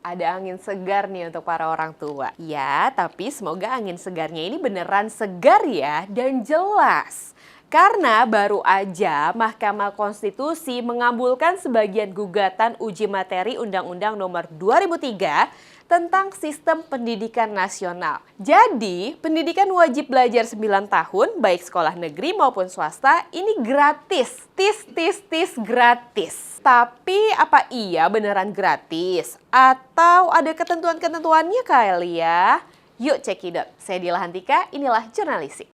Ada angin segar nih untuk para orang tua. Ya, tapi semoga angin segarnya ini beneran segar ya dan jelas. Karena baru aja Mahkamah Konstitusi mengabulkan sebagian gugatan uji materi Undang-Undang Nomor 2003 tentang Sistem Pendidikan Nasional. Jadi, pendidikan wajib belajar 9 tahun, baik sekolah negeri maupun swasta, ini gratis. Tis, gratis. Tapi apa iya beneran gratis? Atau ada ketentuan-ketentuannya kali ya? Yuk cekidot. Saya Dila Hantika, inilah Jurnalisik.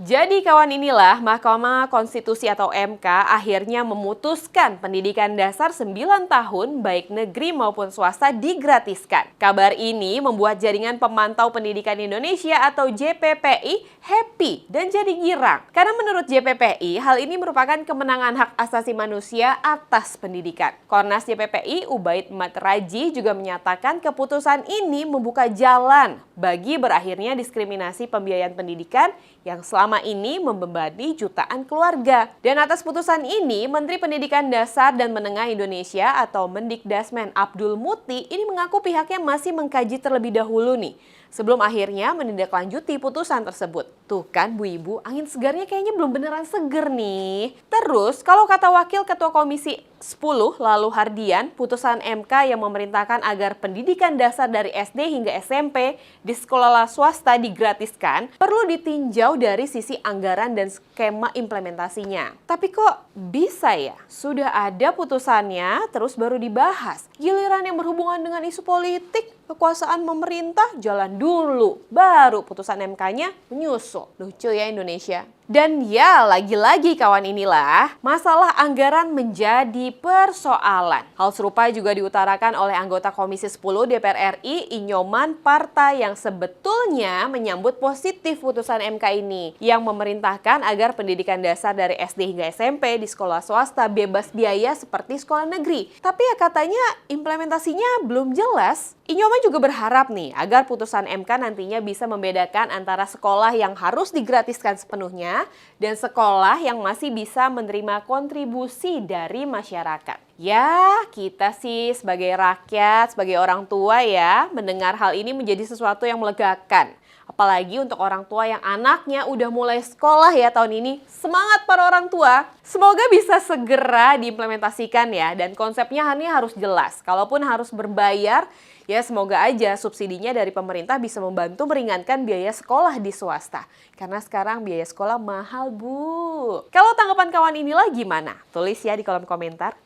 Jadi kawan inilah Mahkamah Konstitusi atau MK akhirnya memutuskan pendidikan dasar 9 tahun baik negeri maupun swasta digratiskan. Kabar ini membuat Jaringan Pemantau Pendidikan Indonesia atau JPPI happy dan jadi girang. Karena menurut JPPI hal ini merupakan kemenangan hak asasi manusia atas pendidikan. Kornas JPPI Ubaid Matraji juga menyatakan keputusan ini membuka jalan bagi berakhirnya diskriminasi pembiayaan pendidikan yang selama ini membebani jutaan keluarga. Dan atas putusan ini, Menteri Pendidikan Dasar dan Menengah Indonesia atau Mendikdasmen Abdul Muti ini mengaku pihaknya masih mengkaji terlebih dahulu nih, sebelum akhirnya menindaklanjuti putusan tersebut. Tuh kan Bu Ibu, angin segarnya kayaknya belum beneran seger nih. Terus, kalau kata Wakil Ketua Komisi 10 lalu Hardian, putusan MK yang memerintahkan agar pendidikan dasar dari SD hingga SMP di sekolah swasta digratiskan perlu ditinjau dari sisi anggaran dan skema implementasinya. Tapi kok bisa ya? Sudah ada putusannya terus baru dibahas. Giliran yang berhubungan dengan isu politik, kekuasaan pemerintah jalan dulu, baru putusan MK-nya menyusul. Lucu ya Indonesia. Dan ya, lagi-lagi kawan inilah, masalah anggaran menjadi persoalan. Hal serupa juga diutarakan oleh anggota Komisi 10 DPR RI, Inyoman Parta, yang sebetulnya menyambut positif putusan MK ini, yang memerintahkan agar pendidikan dasar dari SD hingga SMP di sekolah swasta bebas biaya seperti sekolah negeri. Tapi ya katanya implementasinya belum jelas. Inyoman juga berharap nih agar putusan MK nantinya bisa membedakan antara sekolah yang harus digratiskan sepenuhnya dan sekolah yang masih bisa menerima kontribusi dari masyarakat. Ya, kita sih sebagai rakyat, sebagai orang tua ya, mendengar hal ini menjadi sesuatu yang melegakan. Apalagi untuk orang tua yang anaknya udah mulai sekolah ya tahun ini. Semangat para orang tua. Semoga bisa segera diimplementasikan ya. Dan konsepnya ini harus jelas. Kalaupun harus berbayar, ya semoga aja subsidinya dari pemerintah bisa membantu meringankan biaya sekolah di swasta. Karena sekarang biaya sekolah mahal, Bu. Kalau tanggapan kawan inilah gimana? Tulis ya di kolom komentar.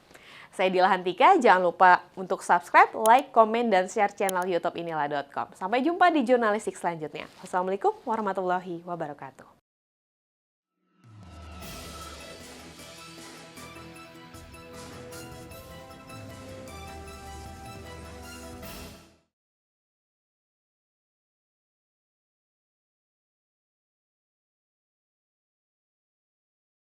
Saya Dila Hantika, jangan lupa untuk subscribe, like, komen, dan share channel YouTube inilah.com. Sampai jumpa di Jurnalisik selanjutnya. Wassalamualaikum warahmatullahi wabarakatuh.